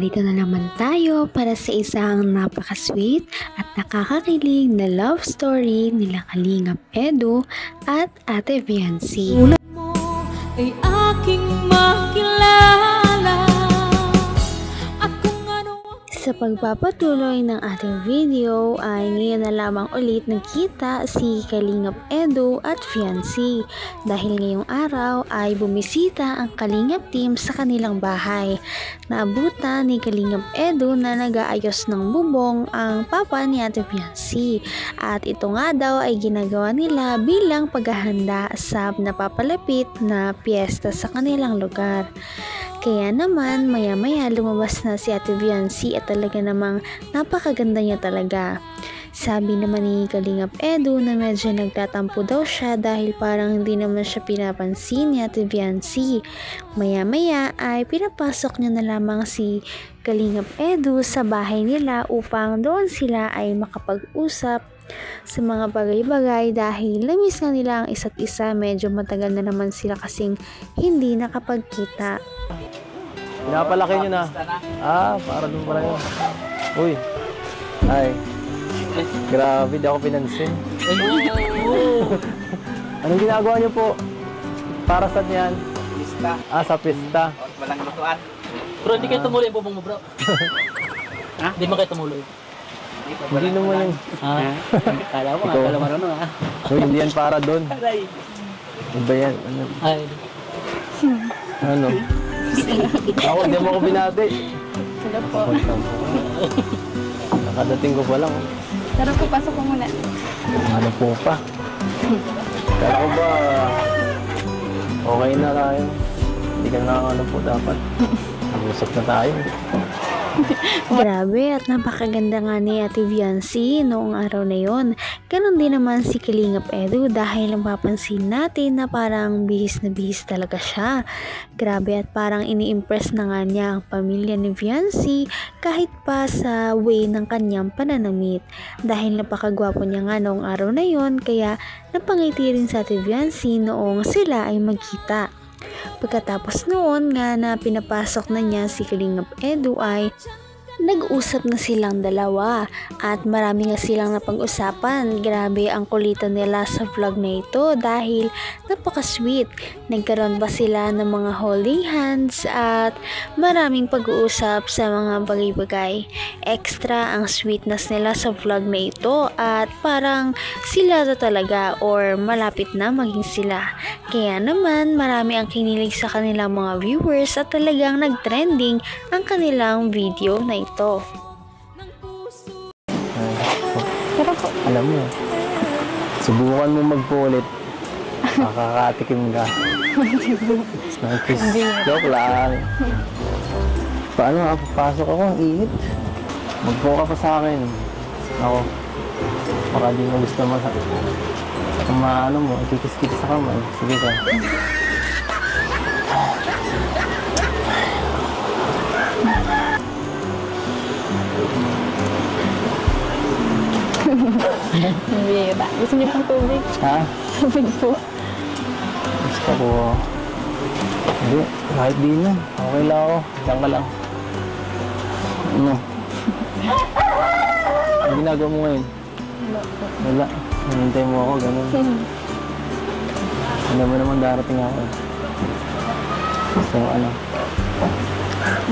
narito na naman tayo para sa isang napaka-sweet at nakakakilig na love story nila Kalingap Edu at Ate Viancy. Tulad mo ay aking makilala at kung ano. Sa pagpapatuloy ng ating video ay ngayon na lamang ulit nagkita si Kalingap Edu at Viancy dahil ngayong araw ay bumisita ang Kalingap team sa kanilang bahay. Naabutan ni Kalingap Edu na nag-aayos ng bubong ang papa ni Ate Viancy at ito nga daw ay ginagawa nila bilang paghahanda sa napapalapit na piyesta sa kanilang lugar. Kaya naman maya-maya lumabas na si Ate Viancy at talaga namang napakaganda niya talaga. Sabi naman ni Kalingap Edu na medyo nagtatampo daw siya dahil parang hindi naman siya pinapansin ni Ate Viancy. Maya-maya ay pinapasok niya na lamang si Kalingap Edu sa bahay nila upang doon sila ay makapag-usap sa mga bagay-bagay dahil namiss nga nila ang isa't isa. Medyo matagal na naman sila kasing hindi nakapagkita. Pinapalaki nyo na. Para doon pala yun. Uy. Ay. Grabe, di ako pinansin. Anong ginagawa nyo po? Para saan yan? Pista. Sa pista. Walang lutuan. Bro, hindi kayo tumuloy yung bubong mo, bro. Ha? Hindi mo kayo tumuloy. Hindi naman yung... Kala mo nga, kala marunong ha. Uy, hindi yan para doon. Iba yan. Ano? Ako, hindi mo ako binati. Hello po. Nakadating ko pa lang. Tara po, pasok ko muna. Ano po pa? Kaya ko ba, okay na tayo. Hindi ka na ano po dapat. Usap na tayo. Grabe at napakaganda nga ni Ate Viancy noong araw na yon. Ganon din naman si Kalingap Edu dahil napapansin natin na parang bihis na bihis talaga siya. Grabe at parang ini-impress na nga niya ang pamilya ni Viancy kahit pa sa way ng kanyang pananamit. Dahil napakagwapo niya nga noong araw na yon kaya napangiti rin sa Ate Viancy noong sila ay magkita. Pagkatapos noon nga na pinapasok na niya si Kalingap Edu ay nag-usap na silang dalawa at marami nga silang napag-usapan. Grabe ang kulitan nila sa vlog na ito dahil napaka-sweet. Nagkaroon pa sila ng mga holding hands at maraming pag-uusap sa mga bagay-bagay. Extra ang sweetness nila sa vlog na ito at parang sila na talaga or malapit na maging sila. Kaya naman marami ang kinilig sa kanilang mga viewers at talagang nag-trending ang kanilang video na ito. Alam mo, subukan mo magpulit. Makakatikim ka. Joke lang. Paano nga, papasok ako, ang init. Magpo ka pa sa akin. Ako, baka di mo gusto ano mo, kikis-kikis sa kamay. Sige ka. Hindi ba? Gusto niyo pang tubig? Ha? Tubig po. Gusto ko. Hindi, kahit di na. Okay lang ako. Diyan ka lang. Ano? Ang ginagawa mo ngayon? Wala. Hinintay mo ako, ganun. Alam mo naman darating ako. So, ano?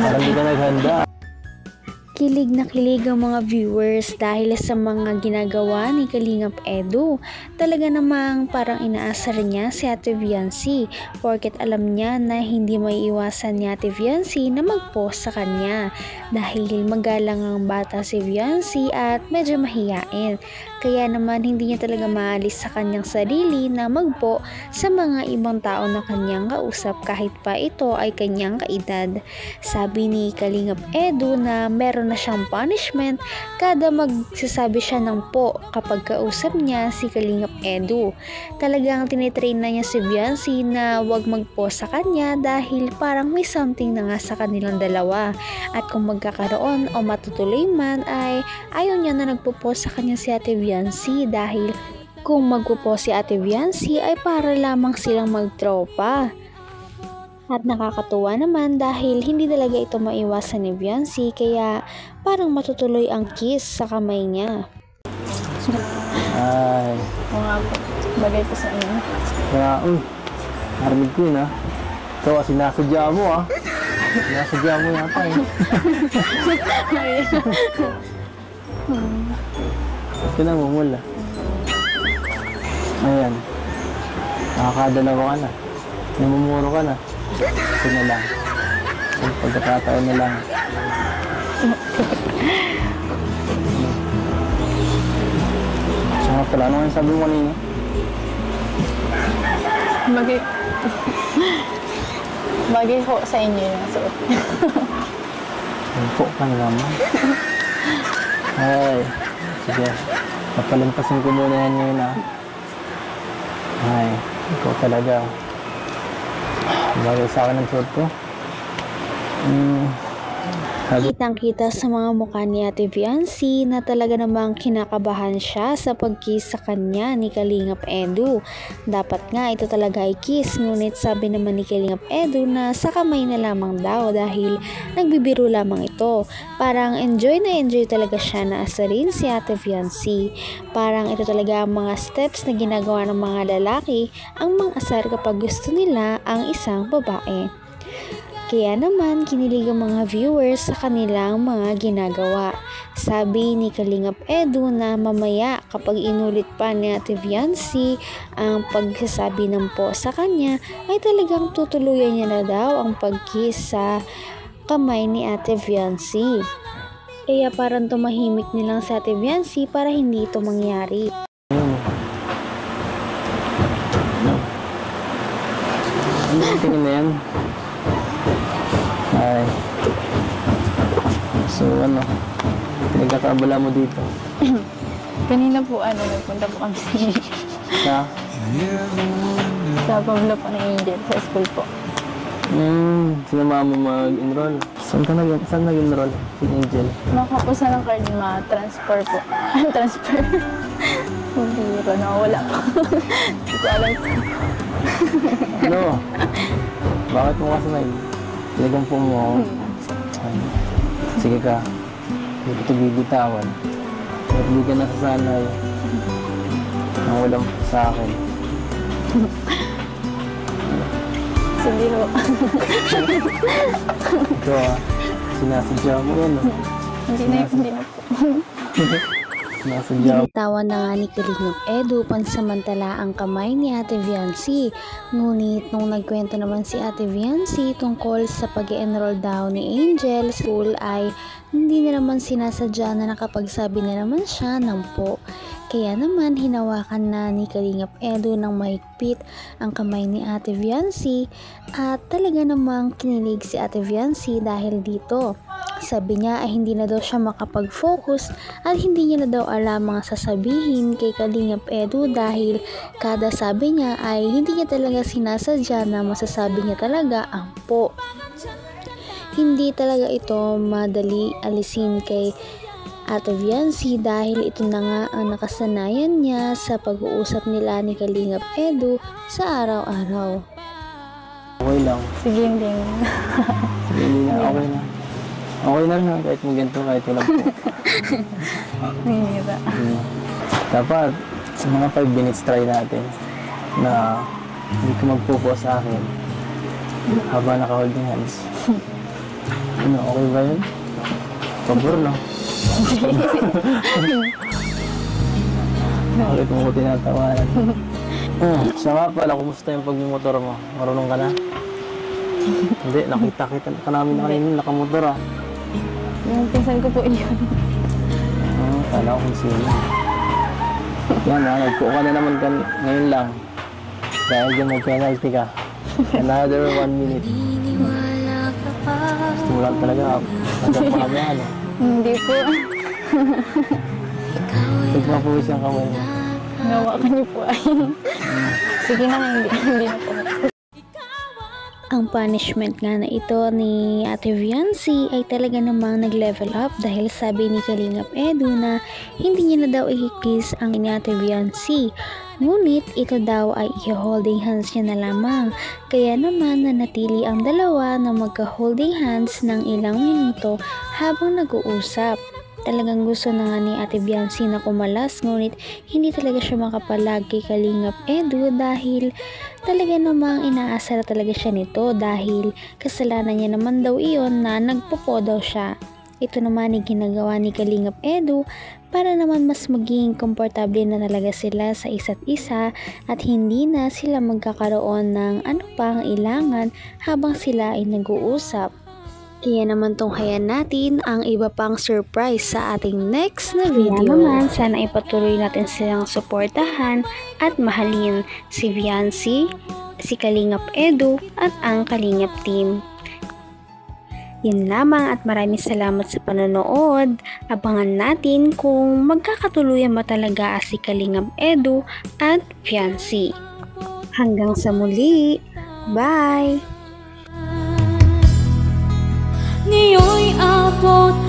Parang di ka naghanda. Kilig na kilig ang mga viewers dahil sa mga ginagawa ni Kalingap Edu. Talaga namang parang inaasar niya si Ate Viancy porket alam niya na hindi may iwasan ni Ate Viancy na mag-post sa kanya dahil magalang ang bata si Viancy at medyo mahiyain. Kaya naman hindi niya talaga maalis sa kanyang sarili na magpo sa mga ibang tao na kanyang kausap kahit pa ito ay kanyang kaedad. Sabi ni Kalingap Edu na meron na siyang punishment kada magsasabi siya ng po kapag kausap niya si Kalingap Edu. Talagang tinitrain na niya si Viancy na wag magpo sa kanya dahil parang may something na nga sa kanilang dalawa. At kung magkakaroon o matutuloy man ay ayaw niya na nagpo-po sa kanya si Ate Viancy dahil kung magpo-po si Ate Viancy ay para lamang silang magtropa. At nakakatuwa naman dahil hindi talaga ito maiwasan ni Beyonce kaya parang matutuloy ang kiss sa kamay niya. Ay, Oo nga po. Bagay po sa inyo. kaya, narinig ko yun ah. Ito, sinasadya mo ah. Sinasadya mo yata eh. Ba't ka namumula? Ayan. Nakakadalawa ka na. Namumuro ka na. Ito na lang. So, pagkakataon na lang. Saka pala, ano yung sabi mo kanina? Bagay. Bagay po sa inyo yung suot. Tempo ka naman. Ay, sige. Papalampasin ko muna yan ngayon ah. Ay, ikaw talaga. Bagay sa akin ang suot ko. Kitang-kita sa mga mukha ni Ate Beyonce na talaga namang kinakabahan siya sa pag-kiss sa kanya ni Kalingap Edu. Dapat nga ito talaga ay kiss, ngunit sabi naman ni Kalingap Edu na sa kamay na lamang daw dahil nagbibiro lamang ito. Parang enjoy na enjoy talaga siya na asarin si Ate Beyonce. Parang ito talaga ang mga steps na ginagawa ng mga lalaki ang mang-asar kapag gusto nila ang isang babae. Kaya naman kinilig ang mga viewers sa kanilang mga ginagawa. Sabi ni Kalingap Edu na mamaya kapag inulit pa ni Ate Beyonce ang pagsasabi ng po sa kanya ay talagang tutuluyan niya na daw ang pag-kiss sa kamay ni Ate Beyonce. Kaya parang tumahimik nilang sa Ate Beyonce para hindi ito mangyari. Ano yung tingin na yan? Ay. So ano, pinagkakabala mo dito? Kanina po, nagpunta po kami sa Pablo po ng Angel, sa school po. Sinama mo mag-enroll. Saan nag-enroll? Si Angel? Makapusa ng card, ma-transfer po. Transfer? Hindi ko, nawala po. Hindi ko alam po. Ano? Bakit mo kasi talagang po mo ako? Sige ka. Hindi ko ito bibitawan. Hindi ka nasasanay. Ang walang sa akin. Hindi ho. Ito sinasadya mo yan. Hindi na po. Sinasadya mo. Binitawan na nga ni Kalingap Edu pansamantala ang kamay ni Ate Beyonce. Ngunit nung nagkwento naman si Ate Beyonce tungkol sa pag-enroll daw ni Angel school ay hindi na naman sinasadya na nakapagsabi na naman siya ng po. Kaya naman hinawakan na ni Kalingap Edu ng mahigpit ang kamay ni Ate Beyonce at talaga namang kinilig si Ate Beyonce dahil dito. Sabi niya ay hindi na daw siya makapag-focus at hindi niya na daw alam mga sasabihin kay Kalingap Edu dahil kada sabi niya ay hindi niya talaga sinasadya na masasabi niya talaga ang po. Hindi talaga ito madali alisin kay Ate Beyonce dahil ito na nga ang nakasanayan niya sa pag-uusap nila ni Kalingap Edu sa araw-araw. Okay lang. Sige, hindi na. Sige, hindi na. Okay na. Okay na lang kahit mo ganito, kahit walang po. Hindi na. Dapat sa mga 5 minutes try natin na hindi ka magpo sa akin habang naka-holding hands. Ano, okay ba yun? Pabor lang. Bakit mo ko tinatawanan? Siya nga pala, kumusta yung pagmumotor mo? Marunong ka na? Hindi, nakita ka namin na kanina, nakamotor ah. Yung pinsan ko po iyon. Kala ko kung sino. Yan ha, nagpo ka na naman ngayon lang. Dahil dyan mag-penalty ka. Another 1 minute. Gusto mo lang talaga, hanggang mamaya ano. Hindi po. Nagpapuwis yung kamay mo. Nawakan niyo po ay. Sige na, hindi na po. Ang punishment nga na ito ni Ate Viancy ay talaga namang nag-level up dahil sabi ni Kalingap Edu na hindi niya na daw i-kiss ang ni Ate Viancy. Ngunit ito daw ay i-holding hands niya na lamang. Kaya naman nanatili ang dalawa na magka-holding hands ng ilang minuto habang nag-uusap. Talagang gusto na nga ni Ate Viancy na kumalas, ngunit hindi talaga siya makapalag kay Kalingap Edu dahil talaga namang inaasar talaga siya nito dahil kasalanan niya naman daw iyon na nagpopo daw siya. Ito naman ay ginagawa ni Kalingap Edu para naman mas maging komportable na talaga sila sa isa't isa at hindi na sila magkakaroon ng ano pang ilangan habang sila ay nag-uusap. Kaya naman tunghayan natin ang iba pang surprise sa ating next na video. Kaya naman, sana ipatuloy natin silang suportahan at mahalin si Viancy, si Kalingap Edu at ang Kalingap team. Yun lamang at maraming salamat sa panonood. Abangan natin kung magkakatuluyan ba talaga si Kalingap Edu at Viancy. Hanggang sa muli. Bye! Ngayon'y abot